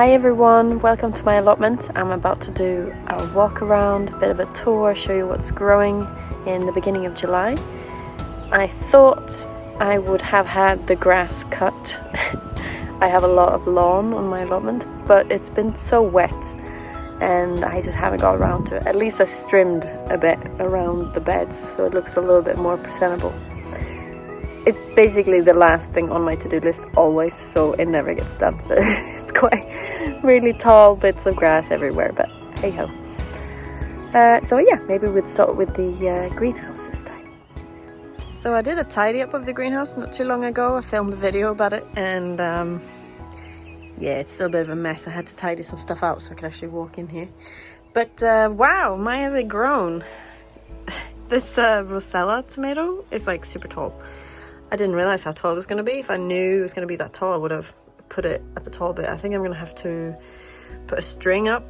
Hi everyone, welcome to my allotment. I'm about to do a walk around, a bit of a tour, show you what's growing in the beginning of July. I thought I would have had the grass cut. I have a lot of lawn on my allotment, but it's been so wet and I just haven't got around to it. At least I trimmed a bit around the beds so it looks a little bit more presentable. It's basically the last thing on my to-do list always, so it never gets done. So it's quite really tall bits of grass everywhere, but hey ho. So yeah, maybe we'd start with the greenhouse this time. So I did a tidy up of the greenhouse not too long ago. I filmed a video about it and yeah, it's still a bit of a mess. I had to tidy some stuff out so I could actually walk in here. But wow, my have they grown. This Rosella tomato is like super tall. I didn't realize how tall it was going to be. If I knew it was going to be that tall, I would have put it at the tall bit. I think I'm going to have to put a string up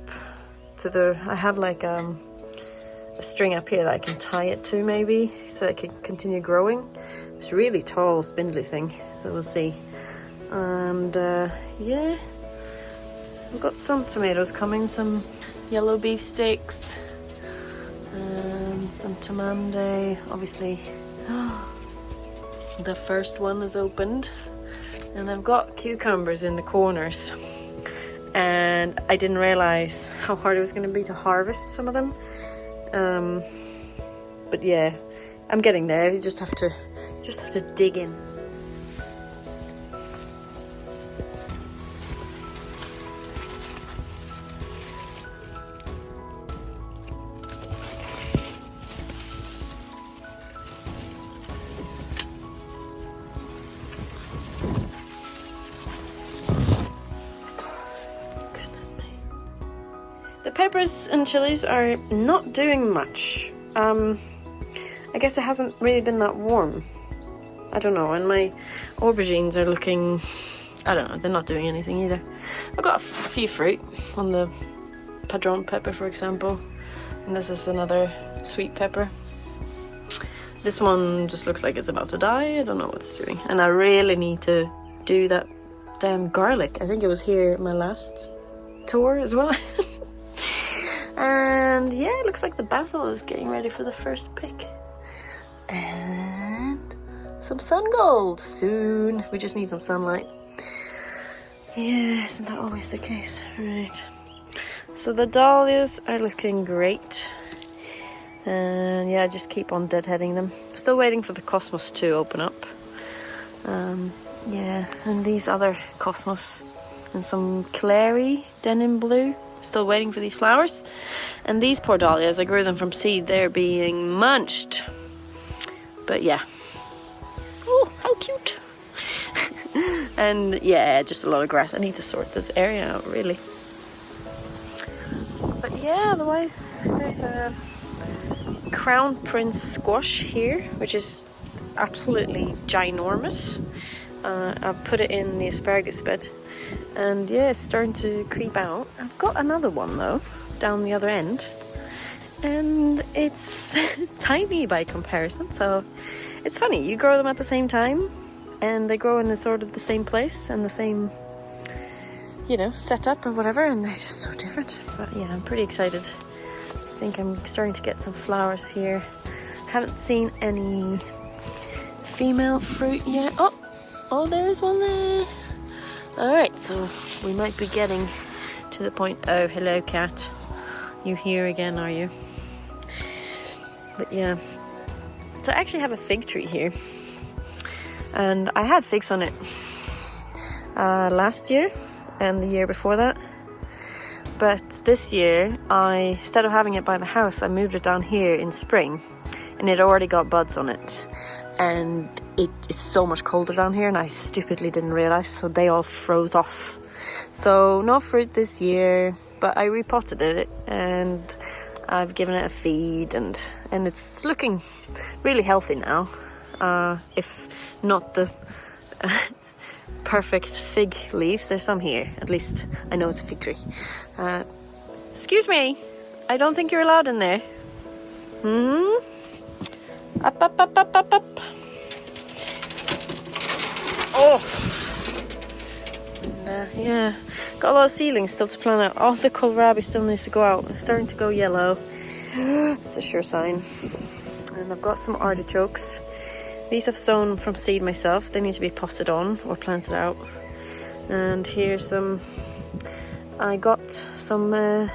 to the... I have like a string up here that I can tie it to maybe, so it can continue growing. It's a really tall, spindly thing, so we'll see. And yeah, we've got some tomatoes coming, some yellow beefsteaks, and some tamande, obviously. The first one is opened, and I've got cucumbers in the corners, and I didn't realize how hard it was going to be to harvest some of them. But yeah, I'm getting there. You just have to dig in. The peppers and chilies are not doing much. I guess it hasn't really been that warm. I don't know, and my aubergines are looking... I don't know, they're not doing anything either. I've got a few fruit on the padron pepper, for example. And this is another sweet pepper. This one just looks like it's about to die. I don't know what it's doing. And I really need to do that damn garlic. I think it was here my last tour as well. And yeah, it looks like the basil is getting ready for the first pick. And some sun gold soon. We just need some sunlight. Yeah, isn't that always the case? Right. So the dahlias are looking great. And yeah, I just keep on deadheading them. Still waiting for the cosmos to open up. Yeah, and these other cosmos and some clary denim blue. Still waiting for these flowers. And these poor dahlias, I grew them from seed, they're being munched. But yeah. Oh, how cute. And yeah, just a lot of grass. I need to sort this area out, really. But yeah, otherwise, there's a Crown Prince squash here, which is absolutely ginormous. I've put it in the asparagus bed. And yeah, it's starting to creep out. I've got another one though, down the other end. And it's tiny by comparison, so it's funny. You grow them at the same time, and they grow in the sort of the same place and the same, you know, setup or whatever, and they're just so different. But yeah, I'm pretty excited. I think I'm starting to get some flowers here. Haven't seen any female fruit yet. Oh, there is one there. Alright, so we might be getting to the point. Oh, hello cat. You here again, are you? But yeah. So I actually have a fig tree here. And I had figs on it last year and the year before that. But this year, instead of having it by the house, I moved it down here in spring. And it already got buds on it. And it's so much colder down here, and I stupidly didn't realize, so they all froze off. So no fruit this year, but I repotted it and I've given it a feed, and it's looking really healthy now. If not the perfect fig leaves, there's some here. At least I know it's a fig tree. Excuse me, I don't think you're allowed in there. Up. Oh! And, yeah, Got a lot of seedlings still to plant out. Oh, the kohlrabi still needs to go out. It's starting to go yellow. It's a sure sign. And I've got some artichokes. These I've sown from seed myself. They need to be potted on or planted out. And here's some... I got some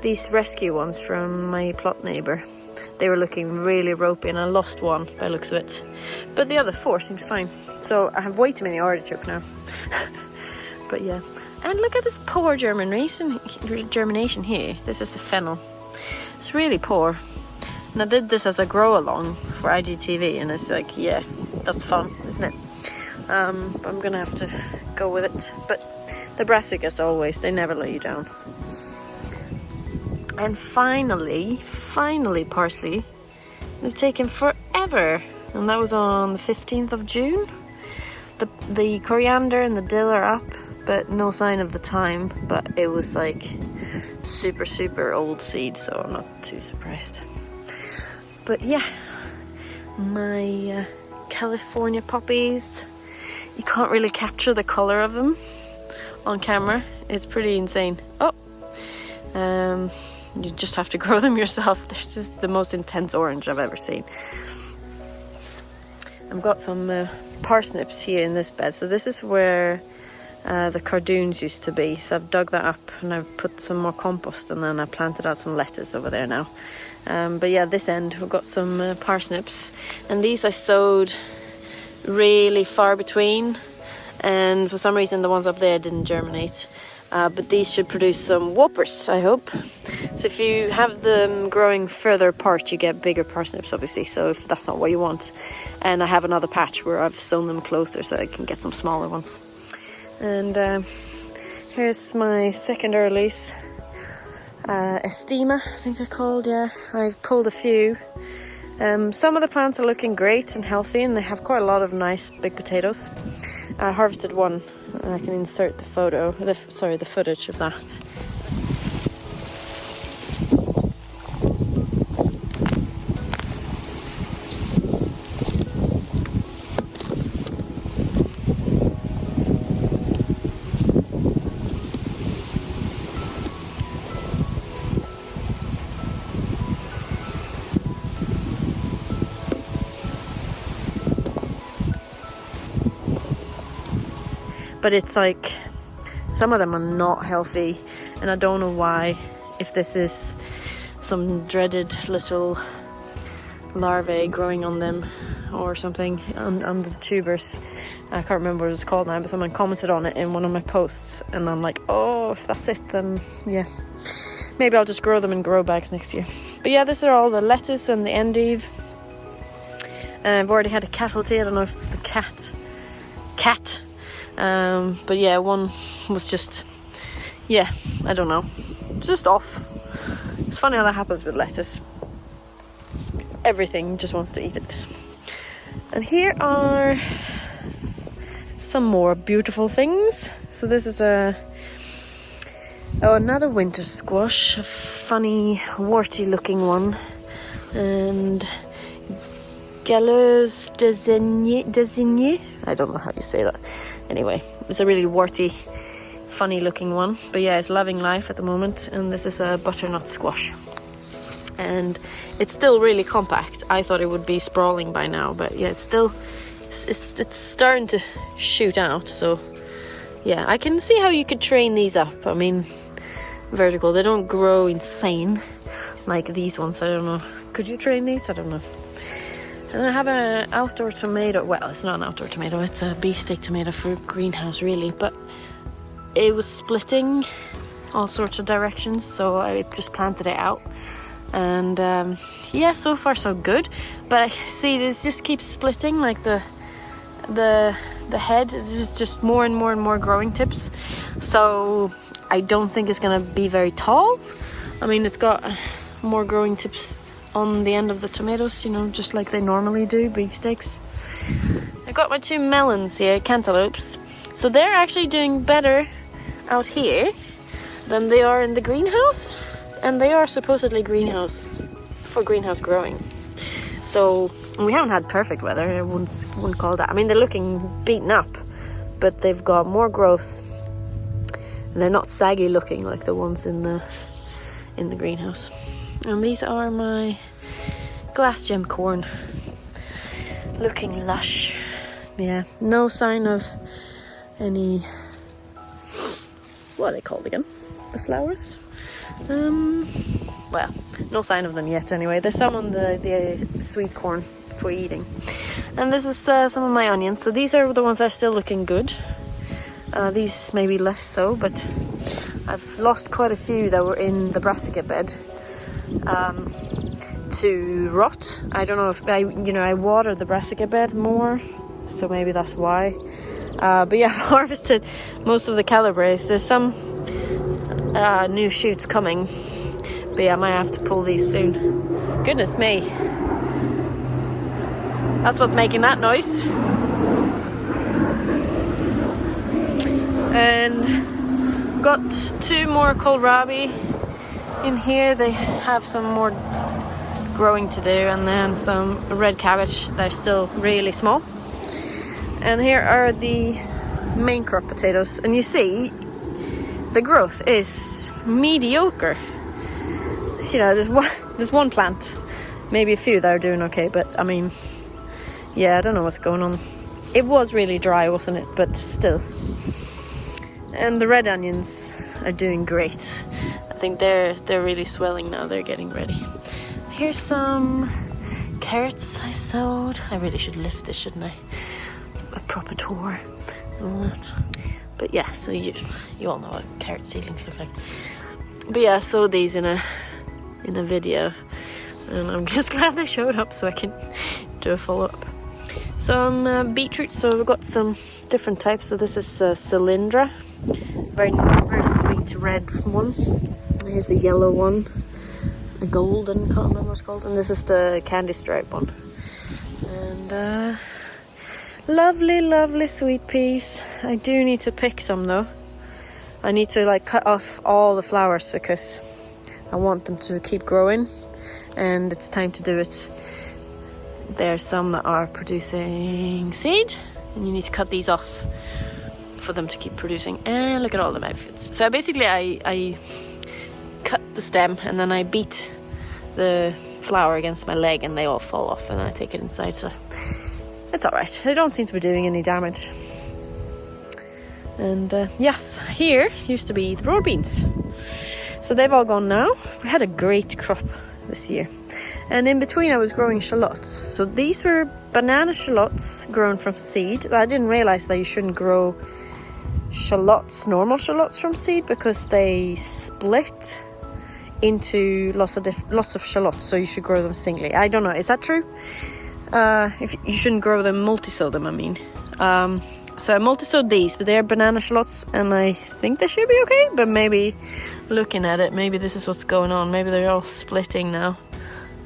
these rescue ones from my plot neighbour. They were looking really ropey and I lost one by the looks of it. But the other 4 seems fine. So I have way too many artichoke now. But yeah. And look at this poor germination here. This is the fennel. It's really poor. And I did this as a grow along for IGTV and it's like, yeah, that's fun, isn't it? But I'm gonna have to go with it. But the brassicas always, they never let you down. And finally parsley. They've taken forever. And that was on the 15th of June. The coriander and the dill are up, but no sign of the thyme. But it was like super old seed, so I'm not too surprised. But yeah, my California poppies. You can't really capture the color of them on camera. It's pretty insane. Oh, you just have to grow them yourself. They're just the most intense orange I've ever seen. I've got some parsnips here in this bed. So this is where the cardoons used to be. So I've dug that up and I've put some more compost and then I planted out some lettuce over there now. But yeah, this end we've got some parsnips. And these I sowed really far between. And for some reason the ones up there didn't germinate. But these should produce some whoppers, I hope. So if you have them growing further apart, you get bigger parsnips, obviously. So if that's not what you want. And I have another patch where I've sown them closer so I can get some smaller ones. And here's my second earlies. Estima, I think they're called, yeah. I've pulled a few. Some of the plants are looking great and healthy and they have quite a lot of nice big potatoes. I harvested one and I can insert the footage of that. But it's like, some of them are not healthy and I don't know why, if this is some dreaded little larvae growing on them or something on the tubers. I can't remember what it's called now, but someone commented on it in one of my posts and I'm like, oh, if that's it, then yeah, maybe I'll just grow them in grow bags next year. But yeah, these are all the lettuce and the endive. I've already had a casualty. I don't know if it's the cat. But yeah, one was just, yeah, I don't know, just off. It's funny how that happens with lettuce. Everything just wants to eat it. And here are some more beautiful things. So this is another winter squash, a funny warty looking one, and Gallows désigné. I don't know how you say that. Anyway, it's a really warty, funny looking one. But yeah, it's loving life at the moment. And this is a butternut squash. And it's still really compact. I thought it would be sprawling by now. But yeah, it's starting to shoot out. So yeah, I can see how you could train these up. I mean, vertical. They don't grow insane like these ones. I don't know. Could you train these? I don't know. And I have an outdoor tomato. Well, it's not an outdoor tomato. It's a beefsteak tomato for greenhouse, really. But it was splitting all sorts of directions, so I just planted it out. And yeah, so far so good. But I see this just keeps splitting, like the head. This is just more and more growing tips. So I don't think it's gonna be very tall. I mean, it's got more growing tips on the end of the tomatoes, you know, just like they normally do, beefsteaks. I got my 2 melons here, cantaloupes. So they're actually doing better out here than they are in the greenhouse. And they are supposedly greenhouse growing. So we haven't had perfect weather, I wouldn't call that. I mean, they're looking beaten up, but they've got more growth. they're not saggy looking like the ones in the greenhouse. And these are my glass gem corn, looking lush. Yeah, no sign of any, what are they called again? The flowers? Well, no sign of them yet anyway. There's some on the sweet corn for eating. And this is some of my onions. So these are the ones that are still looking good. These maybe less so, but I've lost quite a few that were in the brassica bed to rot. I don't know if I water the brassica bed more, so maybe that's why. But yeah, I've harvested most of the calibres. There's some new shoots coming, but yeah, I might have to pull these soon. Goodness me, that's what's making that noise. And got 2 more kohlrabi in here. They have some more growing to do, and then some red cabbage. They're still really small. And here are the main crop potatoes, and you see the growth is mediocre. You know, there's one plant, maybe a few that are doing okay, but I mean, yeah, I don't know what's going on. It was really dry, wasn't it? But still. And the red onions are doing great. I think they're really swelling now. They're getting ready. Here's some carrots I sowed. I really should lift this, shouldn't I? A proper tour and all that. But yeah, so you all know what carrot seedlings look like. But yeah, I sowed these in a video, and I'm just glad they showed up so I can do a follow-up. Some beetroot. So we've got some different types. So this is Cylindra, very sweet red one. Here's a yellow one, a golden, can't remember what it's called, and this is the candy stripe one. And lovely sweet peas. I do need to pick some though. I need to cut off all the flowers because I want them to keep growing, and it's time to do it. There's some that are producing seed, and you need to cut these off for them to keep producing. And look at all the outfits. So basically I cut the stem, and then I beat the flower against my leg, and they all fall off, and then I take it inside. So it's alright. They don't seem to be doing any damage. And yes, here used to be the broad beans. So they've all gone now. We had a great crop this year. And in between I was growing shallots. So these were banana shallots grown from seed. I didn't realize that you shouldn't grow shallots, normal shallots, from seed, because they split into lots of shallots. So you should grow them singly. I don't know, is that true? If you shouldn't grow them, multi-sow them, I mean. So I multi-sowed these, but they're banana shallots, and I think they should be okay. But maybe looking at it, maybe this is what's going on. Maybe they're all splitting now.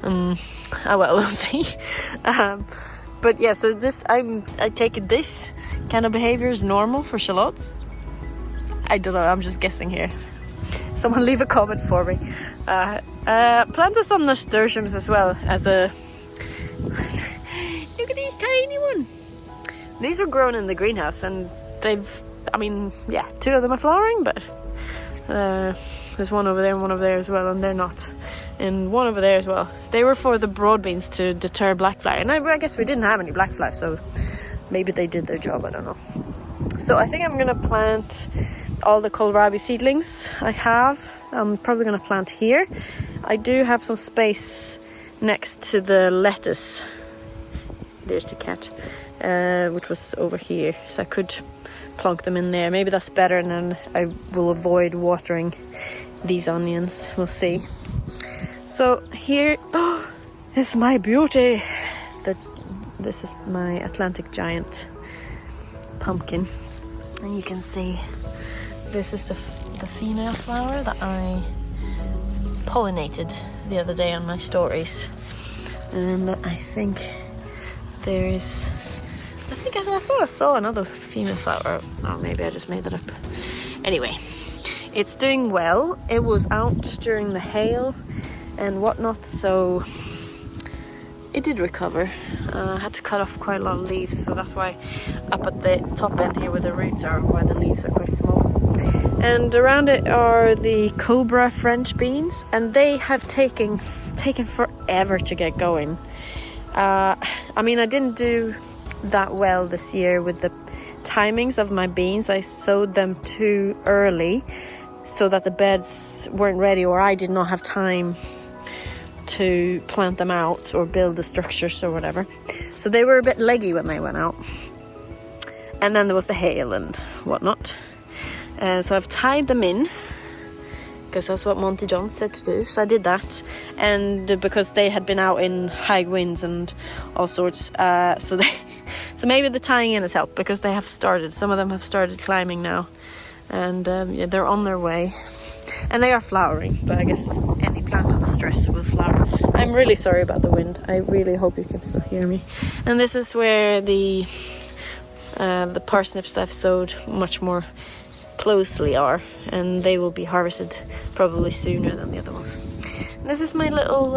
Oh well, we'll see. But yeah, so this, I take it this kind of behavior is normal for shallots. I don't know, I'm just guessing here. Someone leave a comment for me. Planted some nasturtiums as well as a... Look at these tiny ones. These were grown in the greenhouse, and they've, I mean, yeah, 2 of them are flowering, but there's one over there and one over there as well, and they're not. And one over there as well. They were for the broad beans to deter blackfly, and I guess we didn't have any blackfly, so maybe they did their job, I don't know. So I think I'm gonna plant all the kohlrabi seedlings I have. I'm probably gonna plant here. I do have some space next to the lettuce. There's the cat, which was over here, so I could plonk them in there. Maybe that's better, and then I will avoid watering these onions. We'll see. So here, oh, is my beauty. This is my Atlantic giant pumpkin, and you can see this is the female flower that I pollinated the other day on my stories. And I think there is, I thought I saw another female flower. Oh, maybe I just made that up. Anyway, it's doing well. It was out during the hail and whatnot, so it did recover. I had to cut off quite a lot of leaves, so that's why up at the top end here where the roots are, why the leaves are quite small. And around it are the Cobra French beans, and they have taken forever to get going. I mean, I didn't do that well this year with the timings of my beans. I sowed them too early so that the beds weren't ready, or I did not have time to plant them out or build the structures or whatever. So they were a bit leggy when they went out. And then there was the hail and whatnot. So I've tied them in, because that's what Monty John said to do. So I did that, and because they had been out in high winds and all sorts, so maybe the tying in has helped, because they have started. Some of them have started climbing now, and yeah, they're on their way, and they are flowering. But I guess any plant under stress will flower. I'm really sorry about the wind. I really hope you can still hear me. And this is where the parsnips that I've sowed much more closely are, and they will be harvested probably sooner than the other ones. And this is my little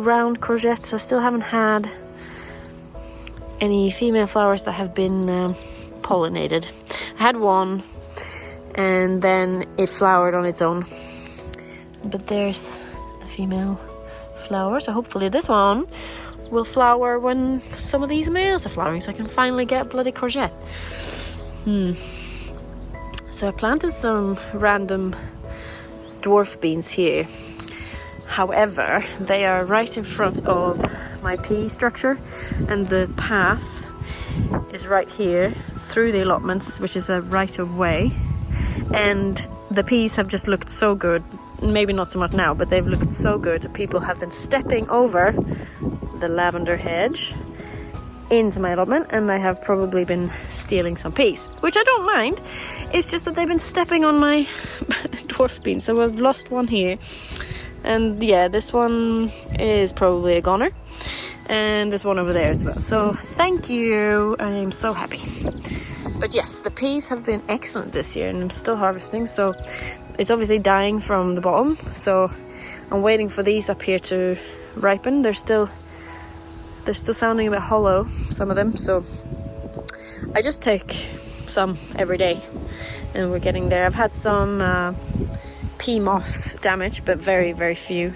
round courgette. I still haven't had any female flowers that have been pollinated. I had one, and then it flowered on its own, but there's a female flower, so hopefully this one will flower when some of these males are flowering, so I can finally get bloody courgette. So I planted some random dwarf beans here. However, they are right in front of my pea structure, and the path is right here through the allotments, which is a right of way. And the peas have just looked so good. Maybe not so much now, but they've looked so good. People have been stepping over the lavender hedge into my allotment, and they have probably been stealing some peas, which I don't mind. It's just that they've been stepping on my dwarf beans. So I've lost one here, and yeah, this one is probably a goner, and there's one over there as well. So thank you, I am so happy. But yes, the peas have been excellent this year, and I'm still harvesting. So it's obviously dying from the bottom, so I'm waiting for these up here to ripen. They're still sounding a bit hollow, some of them, so I just take some every day, and we're getting there. I've had some pea moth damage, but very, very few.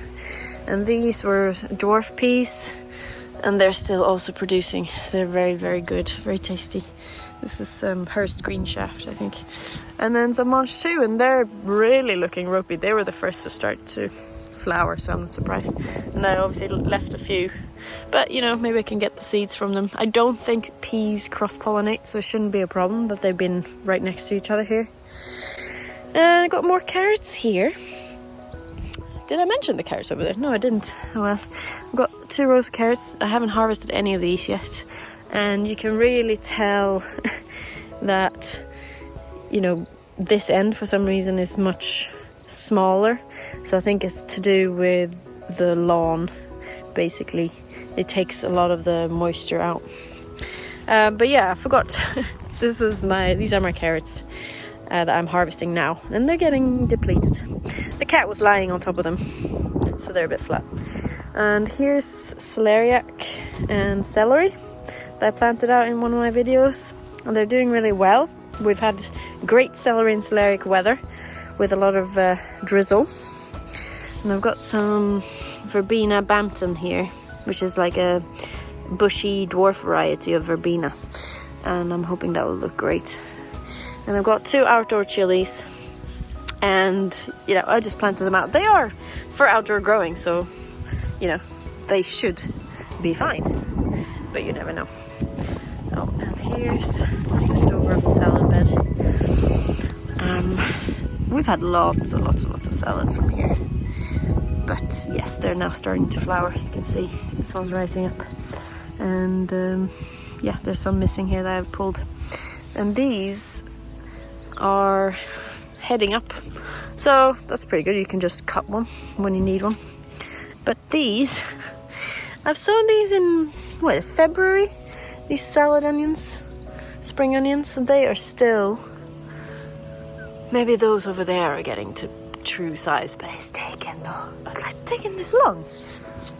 And these were dwarf peas, and they're still also producing. They're very, very good, very tasty. This is Hurst Green Shaft, I think. And then some Monch too, and they're really looking ropey. They were the first to start to flower, so I'm not surprised. And I obviously left a few, but you know, maybe I can get the seeds from them. I don't think peas cross-pollinate, so it shouldn't be a problem that they've been right next to each other here. And I got more carrots here. Did I mention the carrots over there? No, I didn't. Oh well. I've got 2 rows of carrots. I haven't harvested any of these yet, and you can really tell that, you know, this end for some reason is much smaller. So I think it's to do with the lawn. Basically, it takes a lot of the moisture out. But yeah, I forgot. These are my carrots that I'm harvesting now, and they're getting depleted. The cat was lying on top of them, so they're a bit flat. And here's celeriac and celery that I planted out in one of my videos, and they're doing really well. We've had great celery and celeriac weather with a lot of drizzle. And I've got some verbena Bampton here, which is like a bushy dwarf variety of verbena, and I'm hoping that will look great. And I've got 2 outdoor chilies, and you know, I just planted them out. They are for outdoor growing, so you know, they should be fine, but you never know. Oh, and here's what's left over of the salad bed. We've had lots of salad from here, but yes, they're now starting to flower. You can see this one's rising up, and yeah, there's some missing here that I've pulled, and these are heading up, so that's pretty good. You can just cut one when you need one. But these, I've sown these in February, these salad onions, spring onions, and they are still, maybe those over there are getting to true size, but it's taken this long.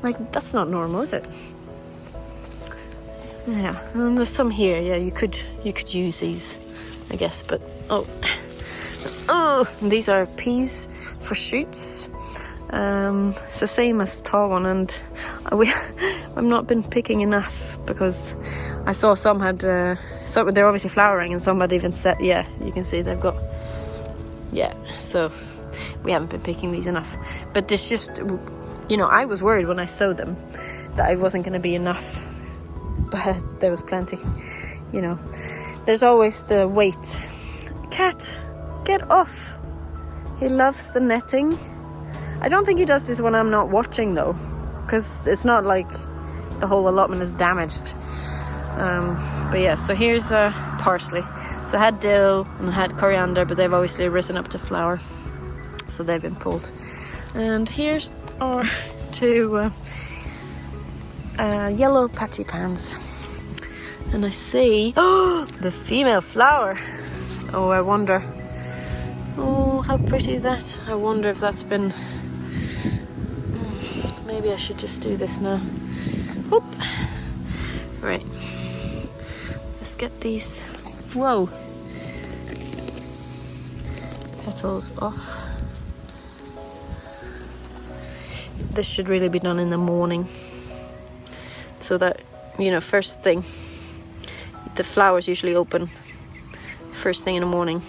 Like, that's not normal, is it? Yeah, and there's some here. Yeah, you could use these, I guess, but oh, Oh, these are peas for shoots. It's the same as the tall one, and I've not been picking enough because I saw some had some, they're obviously flowering, and some had even said, yeah, you can see they've got, yeah, so we haven't been picking these enough. But this just, you know, I was worried when I sowed them that it wasn't going to be enough, but there was plenty. You know, there's always the weight. Cat, get off. He loves the netting. I don't think he does this when I'm not watching though, because it's not like the whole allotment is damaged. But yeah, so here's parsley. So I had dill and I had coriander, but they've obviously risen up to flower, so they've been pulled. And here's our two yellow patty pans. And I see, oh, the female flower. Oh, I wonder. Oh, how pretty is that? I wonder if that's been... Maybe I should just do this now. Oop. Right. Let's get these, whoa, petals off. This should really be done in the morning, so that, you know, first thing, the flowers usually open first thing in the morning.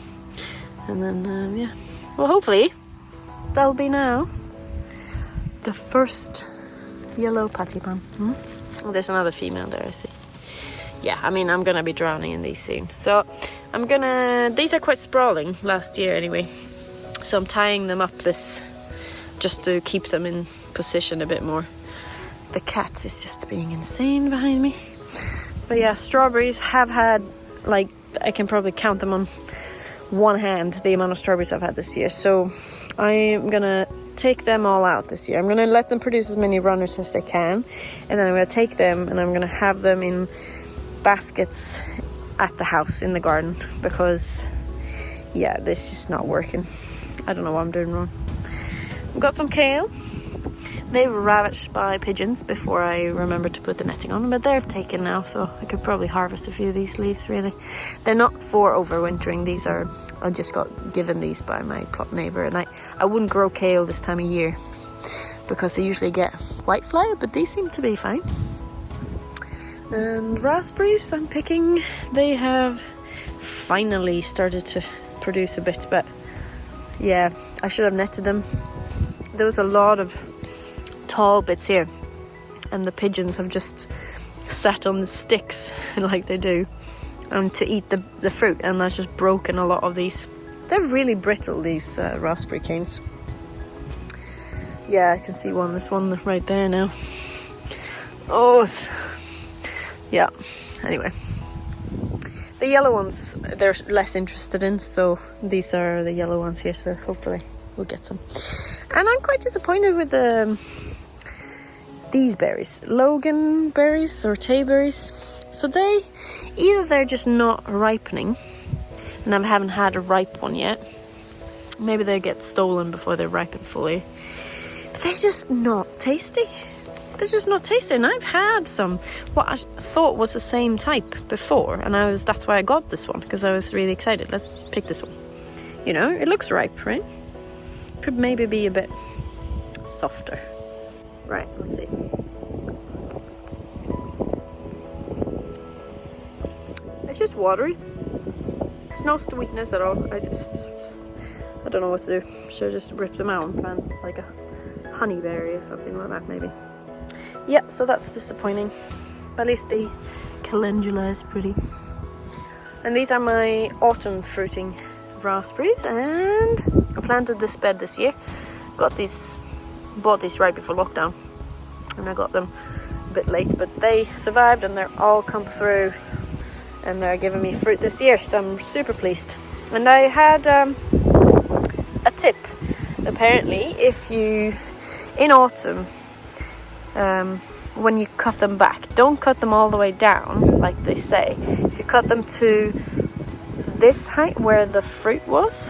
And then, yeah. Well, hopefully, that'll be now the first yellow patty pan. Oh, there's another female there, I see. Yeah, I mean, I'm gonna be drowning in these soon. So I'm gonna, these are quite sprawling last year anyway. So I'm tying them up this, just to keep them in position a bit more. The cat is just being insane behind me. But yeah, strawberries have had, like, I can probably count them on one hand, the amount of strawberries I've had this year. So I'm gonna take them all out this year. I'm gonna let them produce as many runners as they can, and then I'm gonna take them and I'm gonna have them in baskets at the house in the garden, because yeah, this is just not working. I don't know what I'm doing wrong. I've got some kale. They were ravaged by pigeons before I remembered to put the netting on, but they're taken now, so I could probably harvest a few of these leaves. Really, they're not for overwintering. These are, I just got given these by my plot neighbour, and I wouldn't grow kale this time of year because they usually get whitefly, but these seem to be fine. And raspberries I'm picking, they have finally started to produce a bit, but yeah, I should have netted them. There was a lot of tall bits here, and the pigeons have just sat on the sticks like they do, and to eat the fruit, and that's just broken a lot of these. They're really brittle, these raspberry canes. Yeah, I can see one. There's one right there now. Oh, yeah. Anyway, the yellow ones they're less interested in, so these are the yellow ones here. So hopefully we'll get some. And I'm quite disappointed with these berries, Logan berries or Tay berries. So they're just not ripening, and I haven't had a ripe one yet. Maybe they get stolen before they ripen fully. But they're just not tasty. They're just not tasty. And I've had some what I thought was the same type before, and that's why I got this one, because I was really excited. Let's pick this one. You know, it looks ripe, right? Could maybe be a bit softer. Right, let's see. It's just watery. It's no sweetness at all. I don't know what to do. Should I just rip them out and plant like a honeyberry or something like that, maybe? Yeah, so that's disappointing. At least the calendula is pretty. And these are my autumn fruiting raspberries, and I planted this bed this year. Bought these right before lockdown, and I got them a bit late, but they survived and they're all come through, and they're giving me fruit this year, so I'm super pleased. And I had a tip. Apparently, if you, in autumn, when you cut them back, don't cut them all the way down like they say. If you cut them to this height where the fruit was,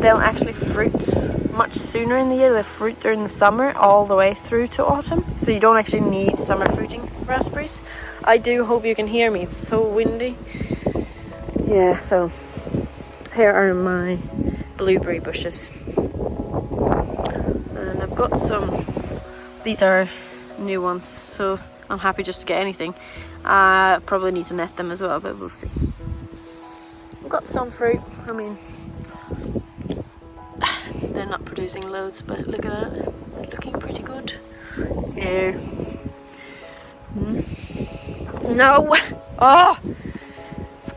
they'll actually fruit much sooner in the year. They fruit during the summer all the way through to autumn, so you don't actually need summer fruiting raspberries. I do hope you can hear me, it's so windy. Yeah, so here are my blueberry bushes. And I've got some, these are new ones, so I'm happy just to get anything. Probably need to net them as well, but we'll see. I've got some fruit. I mean, they're not producing loads, but look at that. It's looking pretty good. No. No! Oh!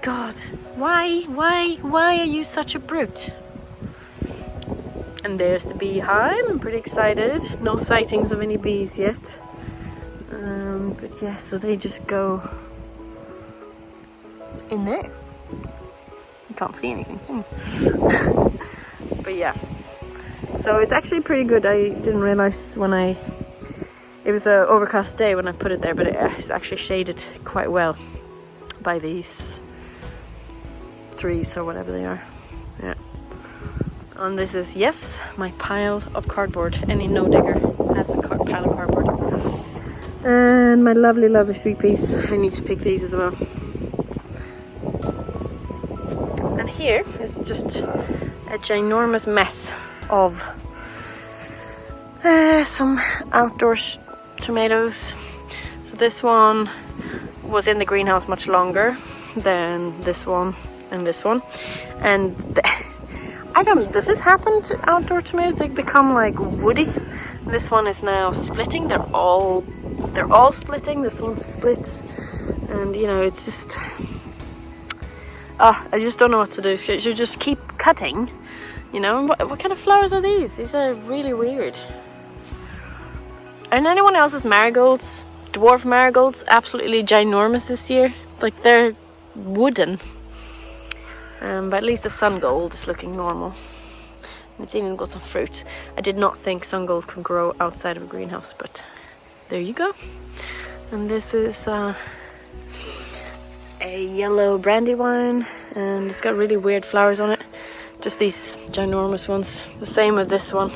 God. Why are you such a brute? And there's the beehive. I'm pretty excited. No sightings of any bees yet. But yeah, so they just go in there. You can't see anything. But yeah. So it's actually pretty good. I didn't realize when it was an overcast day when I put it there, but it's actually shaded quite well by these trees or whatever they are. Yeah. And this is, yes, my pile of cardboard. Any no digger has a pile of cardboard. And my lovely, lovely sweet peas. I need to pick these as well. And here is just a ginormous mess of some outdoor tomatoes. So this one was in the greenhouse much longer than this one and this one. And I don't know, does this happen to outdoor tomatoes? They become like woody. This one is now splitting. They're all splitting. This one's split, and you know, it's just I just don't know what to do. So you just keep cutting, you know. What kind of flowers are these? These are really weird. And anyone else's marigolds, dwarf marigolds, absolutely ginormous this year. Like they're wooden. But at least the sun gold is looking normal. And it's even got some fruit. I did not think sun gold could grow outside of a greenhouse, but there you go. And this is a yellow brandywine, and it's got really weird flowers on it. Just these ginormous ones. The same with this one.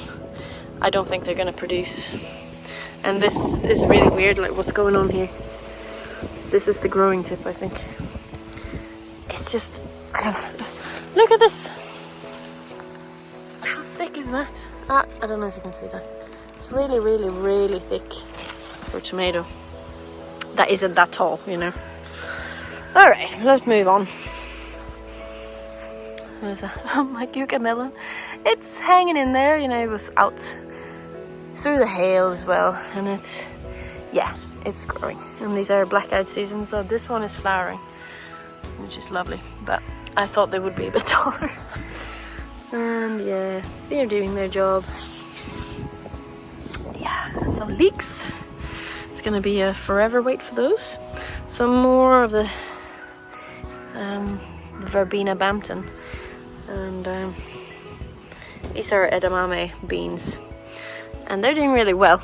I don't think they're going to produce. And this is really weird, like what's going on here. This is the growing tip, I think. It's just, I don't know. Look at this. How thick is that? I don't know if you can see that. It's really, really, really thick for a tomato. That isn't that tall, you know. Alright, let's move on. There's my yucca melon. It's hanging in there, you know, it was out through the hail as well. And it's growing. And these are black-eyed seasons, so this one is flowering, which is lovely. But I thought they would be a bit taller. And yeah, they're doing their job. Yeah, some leeks. It's gonna be a forever wait for those. Some more of the Verbena Bampton. And these are edamame beans. And they're doing really well.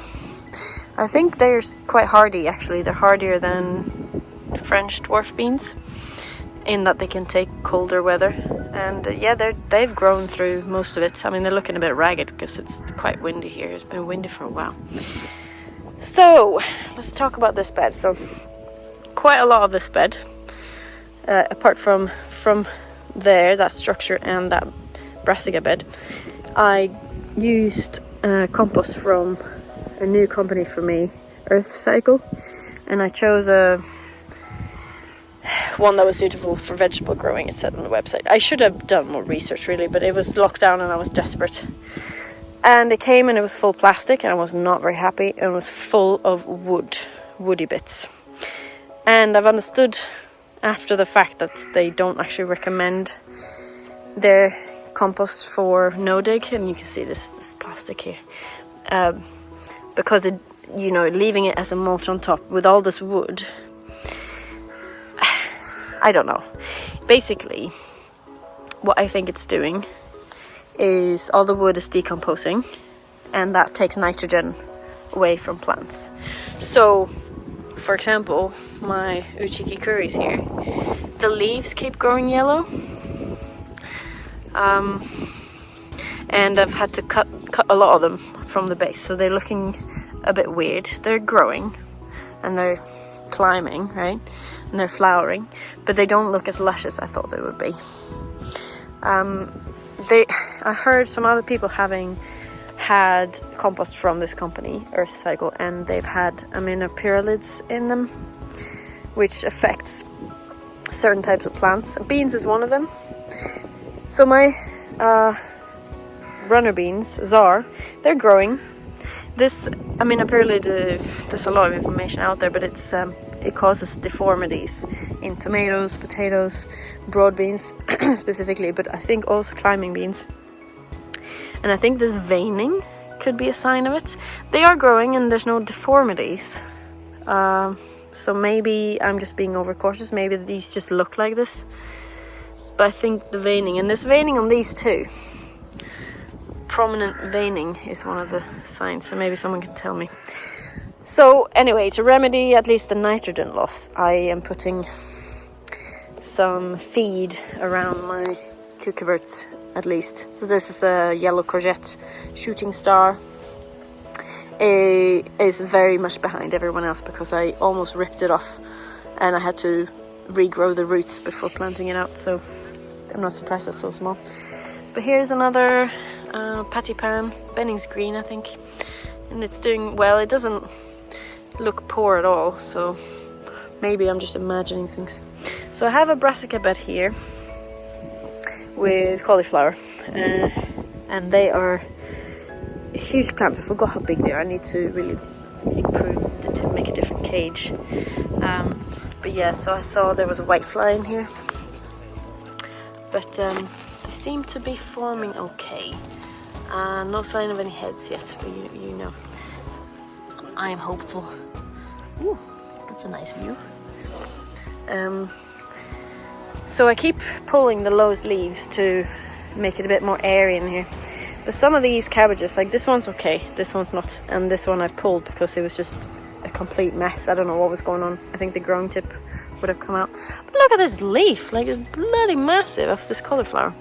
I think they're quite hardy actually. They're hardier than French dwarf beans in that they can take colder weather. And yeah, they've grown through most of it. I mean, they're looking a bit ragged because it's quite windy here. It's been windy for a while. So let's talk about this bed. So quite a lot of this bed, apart from there, that structure and that brassica bed, I used compost from a new company for me, Earth Cycle, and I chose one that was suitable for vegetable growing. It said on the website. I should have done more research really, but it was locked down and I was desperate. And it came and it was full plastic, and I was not very happy. It was full of woody bits. And I've understood after the fact that they don't actually recommend their compost for no dig, and you can see this plastic here, because it, you know, leaving it as a mulch on top with all this wood, I don't know. Basically, what I think it's doing is all the wood is decomposing, and that takes nitrogen away from plants. So, for example, my uchiki curries here, the leaves keep growing yellow, and I've had to cut a lot of them from the base, so they're looking a bit weird. They're growing and they're climbing, right, and they're flowering, but they don't look as lush as I thought they would be. I heard some other people having had compost from this company, Earth Cycle, and they've had aminopyralids in them, which affects certain types of plants. Beans is one of them. So my runner beans, Czar, they're growing. This aminopyralid, there's a lot of information out there, but it causes deformities in tomatoes, potatoes, broad beans specifically, but I think also climbing beans. And I think this veining could be a sign of it. They are growing and there's no deformities. So maybe I'm just being overcautious. Maybe these just look like this. But I think the veining, and there's veining on these too. Prominent veining is one of the signs, so maybe someone can tell me. So anyway, to remedy at least the nitrogen loss, I am putting some feed around my cucurbits at least. So this is a yellow courgette shooting star. It is very much behind everyone else because I almost ripped it off and I had to regrow the roots before planting it out, so I'm not surprised it's so small. But here's another pattypan, Benning's green I think, and it's doing well. It doesn't look poor at all, so maybe I'm just imagining things. So I have a brassica bed here with cauliflower, and they are huge plants. I forgot how big they are. I need to really improve and make a different cage. But yeah, so I saw there was a whitefly in here, but they seem to be forming okay. No sign of any heads yet, but you know, I am hopeful. Ooh, that's a nice view. So I keep pulling the lowest leaves to make it a bit more airy in here. But some of these cabbages, like this one's okay, this one's not, and this one I've pulled because it was just a complete mess. I don't know what was going on. I think the growing tip would have come out. But look at this leaf, like it's bloody massive of this cauliflower.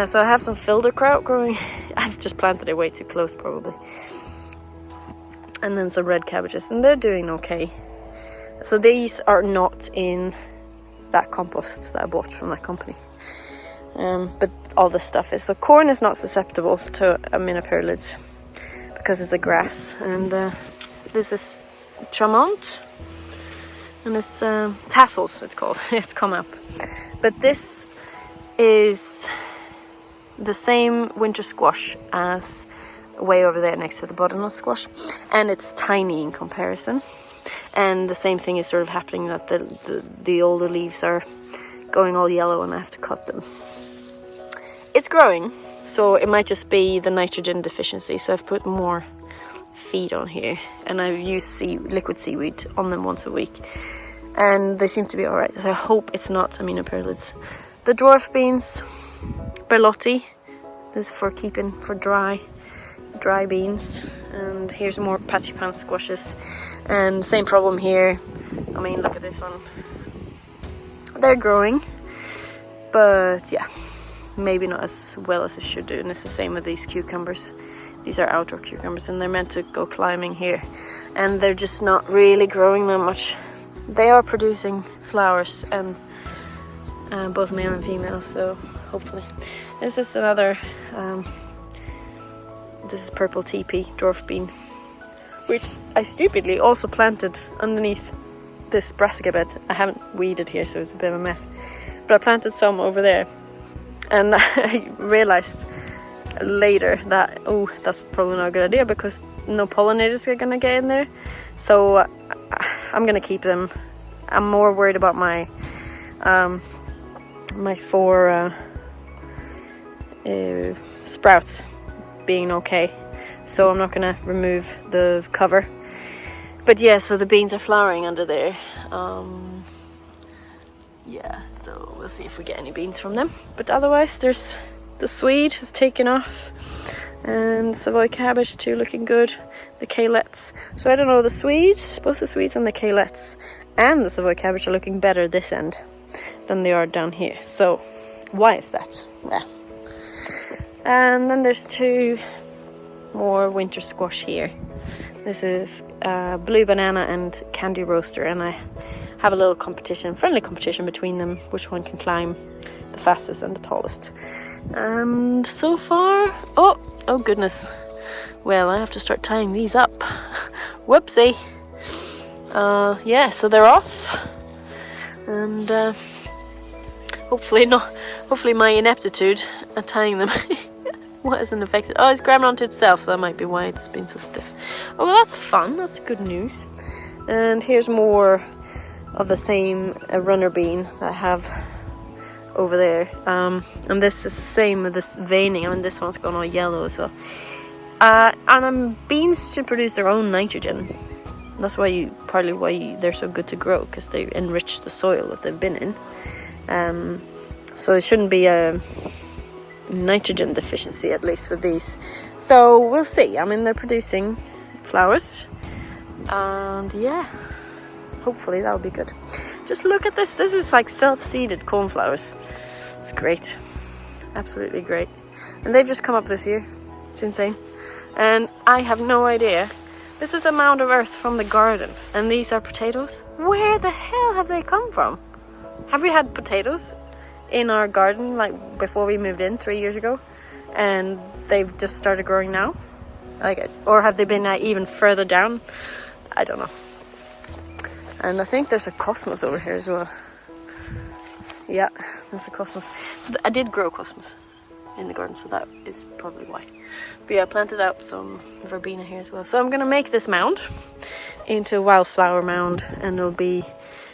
So I have some filderkraut growing. I've just planted it way too close probably. And then some red cabbages, and they're doing okay. So these are not in that compost that I bought from that company. But all this stuff is. So corn is not susceptible to aminopyralids because it's a grass. And this is Tramont, and it's tassels it's called. It's come up. But this is the same winter squash as way over there next to the butternut squash, and it's tiny in comparison. And the same thing is sort of happening, that the older leaves are going all yellow and I have to cut them. It's growing, so it might just be the nitrogen deficiency. So I've put more feed on here, and I've used liquid seaweed on them once a week, and they seem to be alright. So I hope it's not aminopyralids. The dwarf beans, Berlotti, this is for keeping for dry beans. And here's more pattypan squashes, and same problem here. I mean, look at this one. They're growing, but yeah, maybe not as well as it should do. And it's the same with these cucumbers. These are outdoor cucumbers, and they're meant to go climbing here, and they're just not really growing that much. They are producing flowers, and both male and female, so hopefully. This is another this is purple teepee dwarf bean, which I stupidly also planted underneath this brassica bed. I haven't weeded here, so it's a bit of a mess, but I planted some over there, and I realized later that, oh, that's probably not a good idea because no pollinators are gonna get in there. So I'm gonna keep them. I'm more worried about my my 4 sprouts being okay, so I'm not gonna remove the cover. But yeah, so the beans are flowering under there. Yeah, so we'll see if we get any beans from them. But otherwise, there's the Swede has taken off, and Savoy cabbage too, looking good. The Kalettes. So I don't know, the Swedes, both the Swedes and the Kalettes and the Savoy cabbage are looking better this end than they are down here. So why is that? Yeah. And then there's 2 more winter squash here. This is blue banana and candy roaster, and I have a little competition, friendly competition between them, which one can climb the fastest and the tallest. And so far, oh goodness. Well, I have to start tying these up. Whoopsie. Yeah, so they're off. And hopefully my ineptitude at tying them wasn't affected. Oh, it's grabbing onto itself. That might be why it's been so stiff. Oh, well, that's fun. That's good news. And here's more of the same runner bean that I have over there. And this is the same with this veining. I mean, this one's gone all yellow as well. And beans should produce their own nitrogen. That's partly why they're so good to grow, because they enrich the soil that they've been in. So it shouldn't be a nitrogen deficiency, at least with these. So we'll see. I mean, they're producing flowers, and yeah, hopefully that'll be good. Just look at this. This is like self-seeded cornflowers. It's great, absolutely great. And they've just come up this year. It's insane. And I have no idea. This is a mound of earth from the garden, and these are potatoes. Where the hell have they come from? Have we had potatoes in our garden like before we moved in 3 years ago, and they've just started growing now? Or have they been even further down? I don't know. And I think there's a cosmos over here as well. Yeah, there's a cosmos. I did grow cosmos in the garden, so that is probably why. But yeah, I planted out some verbena here as well. So I'm gonna make this mound into a wildflower mound, and it'll be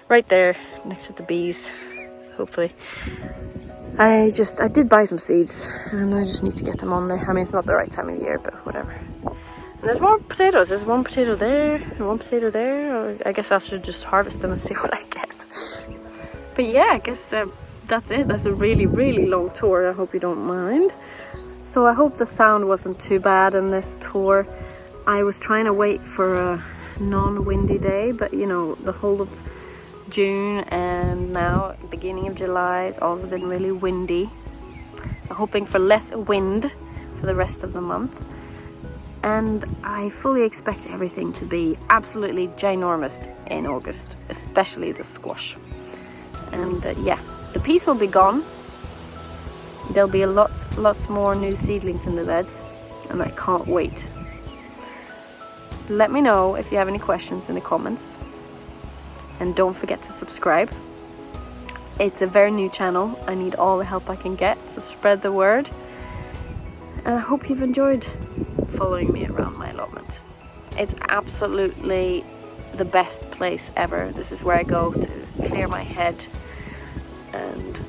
right there next to the bees, so hopefully. I did buy some seeds, and I just need to get them on there. I mean, it's not the right time of year, but whatever. And there's more potatoes. There's one potato there and one potato there. Or I guess I should just harvest them and see what I get. But yeah, I guess that's it. That's a really, really long tour. I hope you don't mind. So I hope the sound wasn't too bad in this tour. I was trying to wait for a non-windy day, but you know, the whole of June and now beginning of July, it's all been really windy. So hoping for less wind for the rest of the month. And I fully expect everything to be absolutely ginormous in August, especially the squash. And yeah, the peas will be gone. There'll be lots more new seedlings in the beds, and I can't wait. Let me know if you have any questions in the comments, and don't forget to subscribe. It's a very new channel. I need all the help I can get, so spread the word. And I hope you've enjoyed following me around my allotment. It's absolutely the best place ever. This is where I go to clear my head, and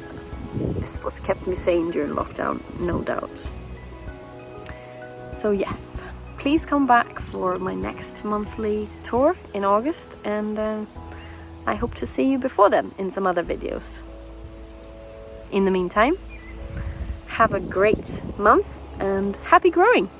it's what's kept me sane during lockdown, no doubt. So yes, please come back for my next monthly tour in August, and I hope to see you before then in some other videos. In the meantime, have a great month and happy growing!